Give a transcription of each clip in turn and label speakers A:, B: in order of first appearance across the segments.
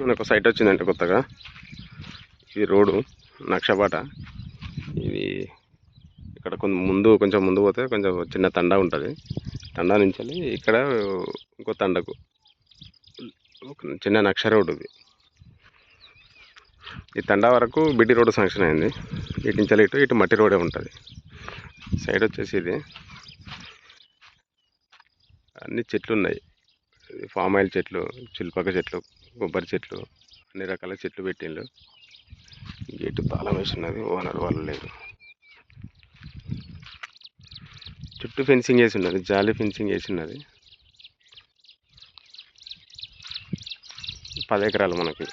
A: మనకు సైట్ వచ్చిందంటే కొత్తగా. ఇది రోడ్డు నక్షబాట. ఇది ఇక్కడ కొంచెం ముందు పోతే కొంచెం చిన్న తండా ఉంటుంది. తండా నుంచి ఇక్కడ ఇంకో తండకు ఒక చిన్న నక్ష రోడ్డు. ఇది ఈ తండా వరకు బిడ్డి రోడ్డు శాంక్షన్ అయింది. ఇటు నుంచి ఇటు మట్టి రోడే ఉంటుంది. సైడ్ వచ్చేసి ఇది అన్ని చెట్లు ఉన్నాయి. ఫామ్ ఆయిల్ చెట్లు, చిల్పక చెట్లు, కొబ్బరి చెట్లు, అన్ని రకాల చెట్లు పెట్టిండ్రు. గేటు తాళం వేసి ఉన్నది, ఓనర్ వాళ్ళు లేదు. చుట్టూ ఫెన్సింగ్ వేసి ఉన్నది, జాలీ ఫెన్సింగ్ వేసి ఉన్నది. 10 ఎకరాలు మనకి.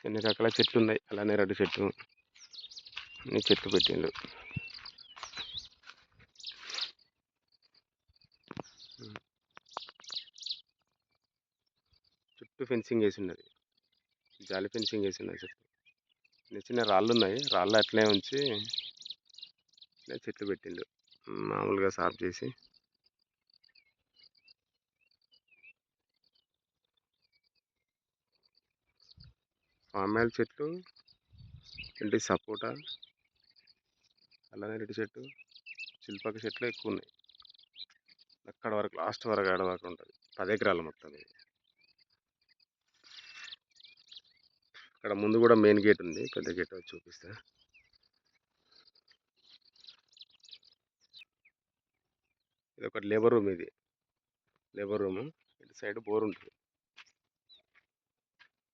A: ఎన్ని రకాల చెట్లు ఉన్నాయి, అలానే రెడ్డి చెట్టు, అన్ని చెట్లు పెట్టిండ్రు. చుట్టూ ఫెన్సింగ్ వేసి ఉన్నది, జాలి ఫెన్సింగ్ వేసి ఉన్నది. చెట్లు చిన్న చిన్న రాళ్ళు ఉన్నాయి, రాళ్ళు అట్లే ఉంచి చెట్లు పెట్టిండు మామూలుగా సాఫ్ చేసి. పామాయిల్ చెట్లు, ఇంటి సపోటా, అలానే రెడ్డి చెట్టు, చిల్పక చెట్లు ఎక్కువ ఉన్నాయి. అక్కడ వరకు లాస్ట్ వరకు ఆడ వరకు ఉంటుంది. 10 ఎకరాలు మొత్తం. ఇక్కడ ముందు కూడా మెయిన్ గేట్ ఉంది, పెద్ద గేట్ చూపిస్తా. ఇది ఒకటి లేబర్ రూమ్. ఇది లేబర్ రూమ్. ఇటు సైడ్ బోర్ ఉంటుంది.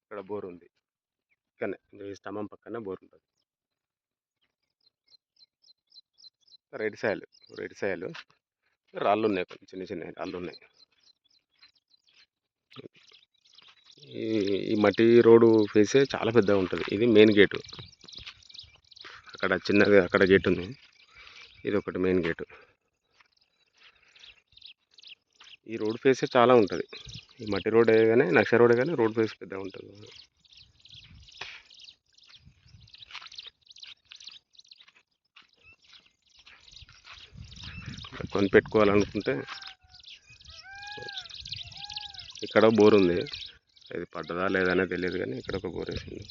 A: ఇక్కడ బోర్ ఉంది, ఇక్కడనే స్తంభం పక్కనే బోర్ ఉంటుంది. రెడ్ సాయలు రాళ్ళు ఉన్నాయి, చిన్న చిన్న రాళ్ళు ఉన్నాయి. ఈ మట్టి రోడ్డు ఫేసే చాలా పెద్దగా ఉంటుంది. ఇది మెయిన్ గేటు. అక్కడ చిన్నగా అక్కడ గేట్ ఉంది, ఇది ఒకటి మెయిన్ గేటు. ఈ రోడ్ ఫేసే చాలా ఉంటుంది. ఈ మట్టి రోడ్ కానీ నక్ష రోడ్ కానీ రోడ్ ఫేస్ పెద్దగా ఉంటుంది. కొని పెట్టుకోవాలనుకుంటే ఇక్కడ బోర్ ఉంది. అది పడ్డదా లేదనే తెలియదు, కానీ ఇక్కడ ఒక బోర్ వేసింది.